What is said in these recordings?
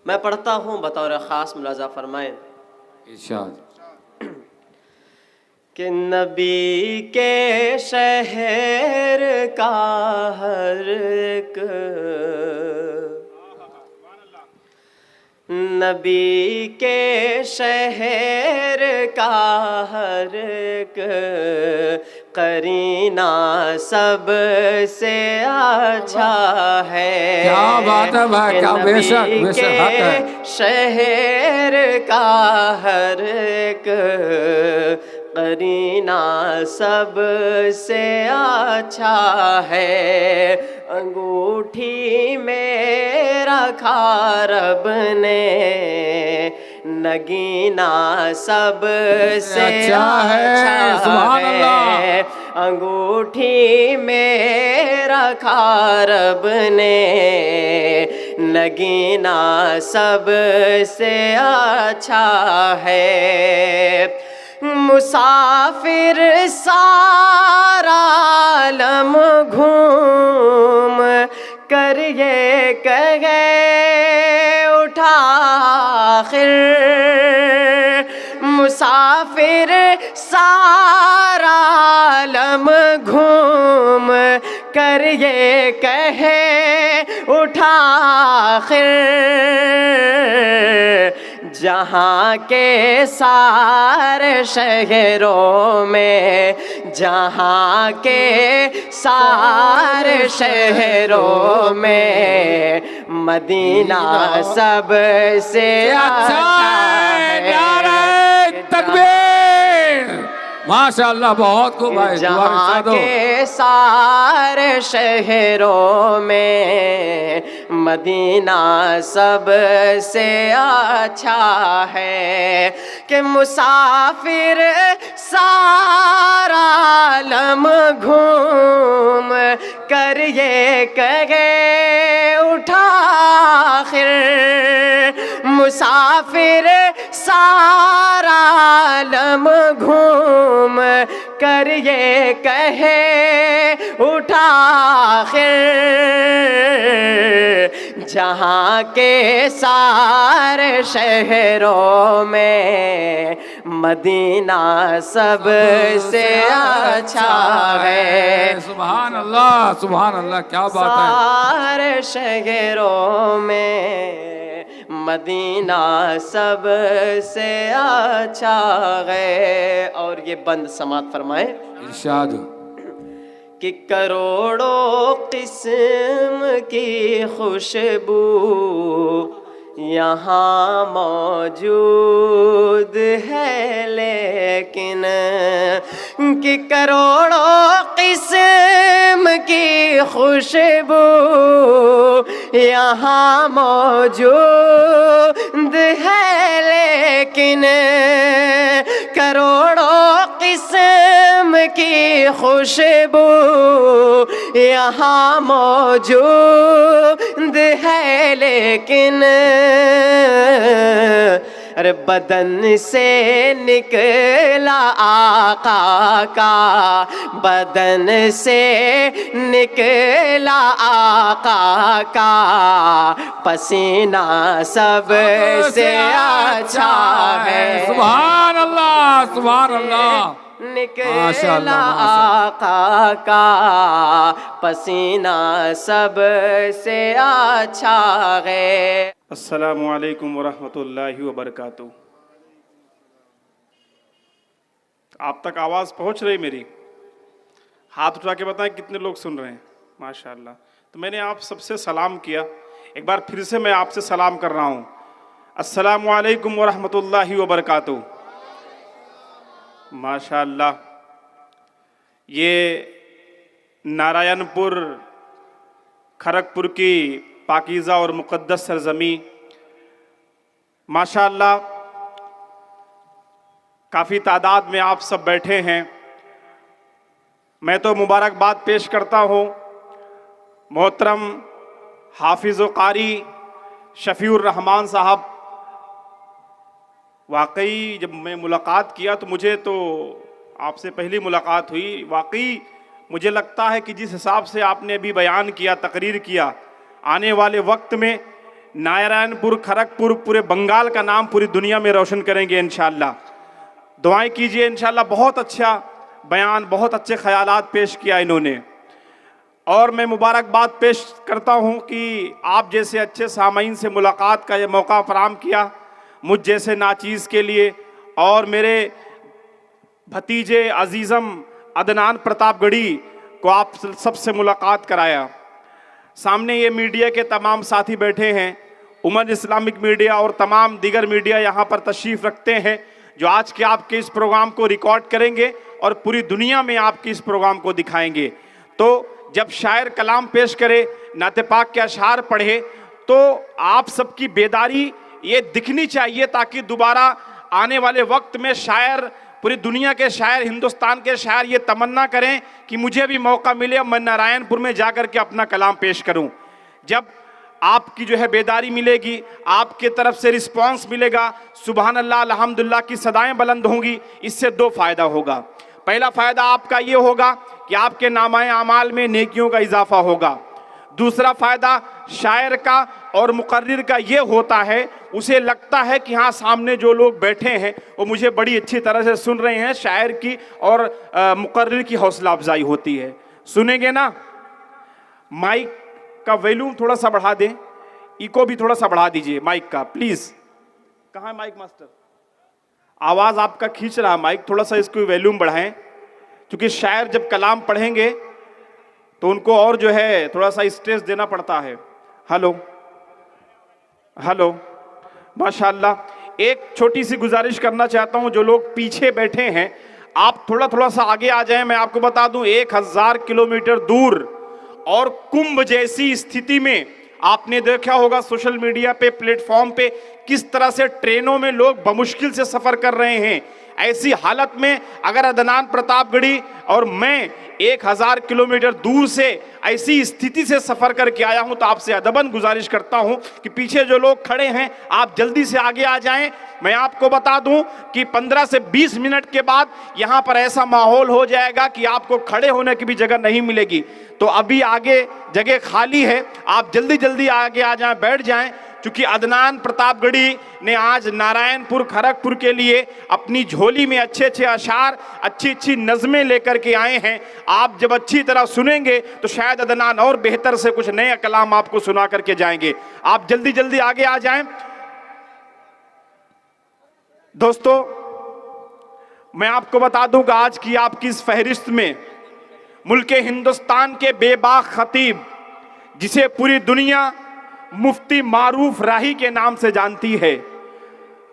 मैं पढ़ता हूँ, बतौर ख़ास मुलाज़ा फरमाएं। इरशाद। कि नबी के शहर का हर एक, नबी के शहर का हर एक करीना सब से अच्छा है। क्या बात है भाई, क्या बेशक नबी बेशक के हक है। शहर का हर एक करीना सब से अच्छा है। अंगूठी में रखा रब ने नगीना सब से अच्छा है। सुभान अल्लाह। है। अंगूठी में रखा रब ने नगीना सब से अच्छा है। मुसाफिर सारा आलम घूम कर ये कहे उठा आखिर, मुसाफिर सारा आलम घूम कर ये कहे उठा आखिर, जहाँ के सारे शहरों में, जहाँ के सारे शहरों में मदीना सब से अच्छा है। नारे तकबीर। माशाअल्लाह, बहुत खूब भाई। जहाँ के सारे शहरों में मदीना सब से अच्छा है। कि मुसाफिर सारा आलम घूम कर ये कहे उठा आखिर, मुसाफिर सारा आलम घूम कर ये कहे उठा आखिर, जहाँ के सारे शहरों में मदीना सब से अच्छा है। सुभान अल्लाह, सुभान अल्लाह, क्या बात है। सारे शहरों में मदीना सब से अच्छा है। और ये बंद समात फरमाए। इरशाद। कि करोड़ों किस्म की खुशबू यहाँ मौजूद है, लेकिन कि करोड़ों किस्म की खुशबू यहाँ मौजूद है, लेकिन करोड़ों किस्म की खुशबू यहाँ मौजूद है, लेकिन अरे बदन से निकला आका का, बदन से निकला आका का पसीना सब से अच्छा है। सुभान अल्लाह, सुभान अल्लाह। निकला आका का पसीना सब से अच्छा है। अस्सलामु अलैकुम वरहमतुल्लाहि वबरकातुहू। आप तक आवाज़ पहुंच रही मेरी? हाथ उठा के बताएं कितने लोग सुन रहे हैं। माशाअल्लाह। तो मैंने आप सबसे सलाम किया, एक बार फिर से मैं आपसे सलाम कर रहा हूँ। अस्सलामु अलैकुम वरहमतुल्लाहि वबरकातुहू। माशाअल्लाह। ये नारायणपुर खड़गपुर की पाकीज़ा और मुक़द्दस सरज़मी, माशाअल्लाह काफ़ी तादाद में आप सब बैठे हैं। मैं तो मुबारकबाद पेश करता हूँ मोहतरम हाफिज़ व कारी शफ़ीउर रहमान साहब। वाकई जब मैं मुलाकात किया तो मुझे तो आपसे पहली मुलाकात हुई, वाकई मुझे लगता है कि जिस हिसाब से आपने अभी बयान किया, तकरीर किया, आने वाले वक्त में नारायणपुर, खड़गपुर, पूरे बंगाल का नाम पूरी दुनिया में रोशन करेंगे इंशाअल्लाह। दुआएं कीजिए इंशाअल्लाह। बहुत अच्छा बयान, बहुत अच्छे ख्यालात पेश किया इन्होंने, और मैं मुबारकबाद पेश करता हूं कि आप जैसे अच्छे सामाईन से मुलाकात का ये मौका फराहम किया मुझ जैसे नाचीज़ के लिए, और मेरे भतीजे अजीज़म अदनान प्रतापगढ़ी को आप सबसे मुलाकात कराया। सामने ये मीडिया के तमाम साथी बैठे हैं, उमर इस्लामिक मीडिया और तमाम दीगर मीडिया यहाँ पर तशरीफ़ रखते हैं, जो आज के आपके इस प्रोग्राम को रिकॉर्ड करेंगे और पूरी दुनिया में आपके इस प्रोग्राम को दिखाएंगे। तो जब शायर कलाम पेश करे, नाते पाक के अशार पढ़े, तो आप सबकी बेदारी ये दिखनी चाहिए, ताकि दोबारा आने वाले वक्त में शायर, पूरी दुनिया के शायर, हिंदुस्तान के शायर ये तमन्ना करें कि मुझे भी मौका मिले, मैं नारायणपुर में जाकर के अपना कलाम पेश करूं। जब आपकी जो है बेदारी मिलेगी, आपके तरफ से रिस्पांस मिलेगा, सुभान अल्लाह अल्हम्दुलिल्लाह की सदाएं बुलंद होंगी। इससे दो फायदा होगा। पहला फायदा आपका ये होगा कि आपके नामाए अमाल में नेकियों का इजाफा होगा। दूसरा फायदा शायर का और मुकर्रिर का ये होता है, उसे लगता है कि हाँ, सामने जो लोग बैठे हैं वो मुझे बड़ी अच्छी तरह से सुन रहे हैं। शायर की और मुकर्रिर की हौसला अफजाई होती है। सुनेंगे ना? माइक का वॉल्यूम थोड़ा सा बढ़ा दें, इको भी थोड़ा सा बढ़ा दीजिए माइक का, प्लीज। कहाँ है माइक मास्टर? आवाज आपका खींच रहा माइक, थोड़ा सा इसको वॉल्यूम बढ़ाएं, क्योंकि शायर जब कलाम पढ़ेंगे तो उनको और जो है थोड़ा सा स्ट्रेस देना पड़ता है। हेलो हेलो, माशाल्लाह। एक छोटी सी गुजारिश करना चाहता हूं, जो लोग पीछे बैठे हैं आप थोड़ा थोड़ा सा आगे आ जाएं। मैं आपको बता दूं 1000 किलोमीटर दूर और कुंभ जैसी स्थिति में आपने देखा होगा सोशल मीडिया पे, प्लेटफॉर्म पे, किस तरह से ट्रेनों में लोग बमुश्किल से सफर कर रहे हैं। ऐसी हालत में अगर अदनान प्रतापगढ़ी और मैं 1000 किलोमीटर दूर से ऐसी स्थिति से सफर करके आया हूं, तो आपसे अदबन गुजारिश करता हूं कि पीछे जो लोग खड़े हैं आप जल्दी से आगे आ जाएं। मैं आपको बता दूं कि 15 से 20 मिनट के बाद यहां पर ऐसा माहौल हो जाएगा कि आपको खड़े होने की भी जगह नहीं मिलेगी। तो अभी आगे जगह खाली है, आप जल्दी जल्दी आगे आ जाएं, बैठ जाएं, क्योंकि अदनान प्रतापगढ़ी ने आज नारायणपुर, खड़गपुर के लिए अपनी झोली में अच्छे अच्छे अशार, अच्छी अच्छी नज़में लेकर के आए हैं। आप जब अच्छी तरह सुनेंगे तो शायद अदनान और बेहतर से कुछ नए कलाम आपको सुना करके जाएंगे। आप जल्दी जल्दी आगे आ जाएं। दोस्तों, मैं आपको बता दूं कि आज की आपकी इस फहरिस्त में मुल्के हिंदुस्तान के बेबाक खतीब, जिसे पूरी दुनिया मुफ्ती मारूफ राही के नाम से जानती है,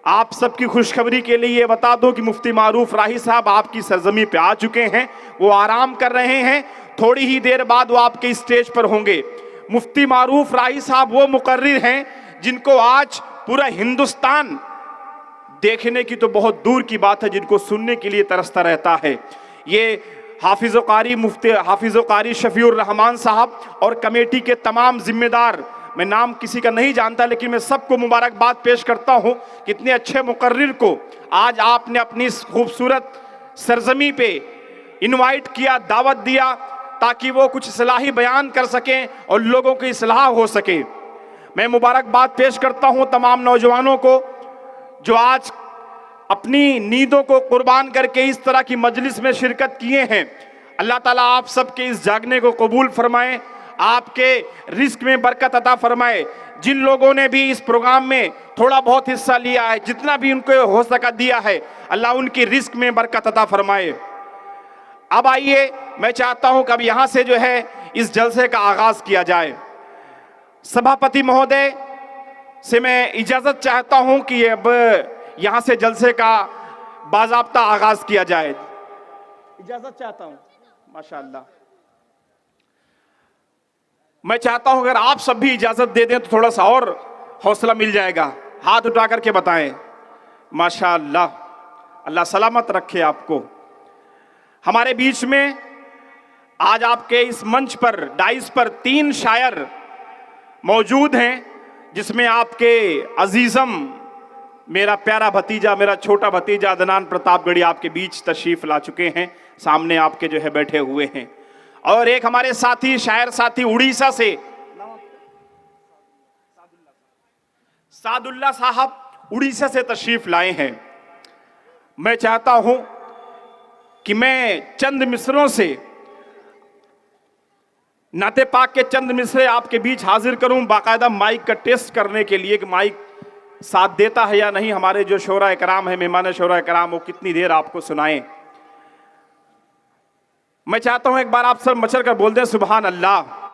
आप सबकी खुशखबरी के लिए ये बता दूं कि मुफ्ती मारूफ राही साहब आपकी सरजमी पे आ चुके हैं। वो आराम कर रहे हैं, थोड़ी ही देर बाद वो आपके स्टेज पर होंगे। मुफ्ती मारूफ राही साहब वो मुकर्रिर हैं जिनको आज पूरा हिंदुस्तान देखने की तो बहुत दूर की बात है, जिनको सुनने के लिए तरसता रहता है। ये हाफिज़ कारी मुफ्ती हाफिज़ कारी शफीउर रहमान साहब और कमेटी के तमाम जिम्मेदार, मैं नाम किसी का नहीं जानता, लेकिन मैं सबको मुबारकबाद पेश करता हूं कि इतने अच्छे मुकर्रिर को आज आपने अपनी इस खूबसूरत सरजमी पे इनवाइट किया, दावत दिया, ताकि वो कुछ इस्लाही बयान कर सकें और लोगों की इस्लाह हो सके। मैं मुबारकबाद पेश करता हूं तमाम नौजवानों को जो आज अपनी नींदों को कुर्बान करके इस तरह की मजलिस में शिरकत किए हैं। अल्लाह ताला आप सबके इस जागने को कबूल फरमाए, आपके रिस्क में बरकत अता फरमाए। जिन लोगों ने भी इस प्रोग्राम में थोड़ा बहुत हिस्सा लिया है, जितना भी उनको हो सका दिया है, अल्लाह उनकी रिस्क में बरकत अता फरमाए। अब आइए, मैं चाहता हूं कि अब यहां से जो है इस जलसे का आगाज किया जाए। सभापति महोदय से मैं इजाजत चाहता हूं कि अब यहां से जलसे का बाज़ाब्ता आगाज किया जाए। इजाजत चाहता हूं। माशाअल्लाह, मैं चाहता हूं अगर आप सब भी इजाजत दे दें तो थोड़ा सा और हौसला मिल जाएगा। हाथ उठा करके बताएं। माशाअल्लाह, अल्लाह सलामत रखे आपको। हमारे बीच में आज आपके इस मंच पर, डाइस पर 3 शायर मौजूद हैं, जिसमें आपके अजीजम, मेरा प्यारा भतीजा, मेरा छोटा भतीजा अदनान प्रतापगढ़ी आपके बीच तशरीफ ला चुके हैं, सामने आपके जो है बैठे हुए हैं। और एक हमारे साथी, शायर साथी उड़ीसा से, सादुल्ला साहब उड़ीसा से तशरीफ लाए हैं। मैं चाहता हूं कि मैं चंद मिसरों से नाते पाक के चंद मिसरे आपके बीच हाजिर करूं, बाकायदा माइक का टेस्ट करने के लिए कि माइक साथ देता है या नहीं। हमारे जो शोरा कराम है, मेहमान शोरा कराम, वो कितनी देर आपको सुनाएं। मैं चाहता हूं एक बार आप सब मचल कर बोल दें सुभान अल्लाह।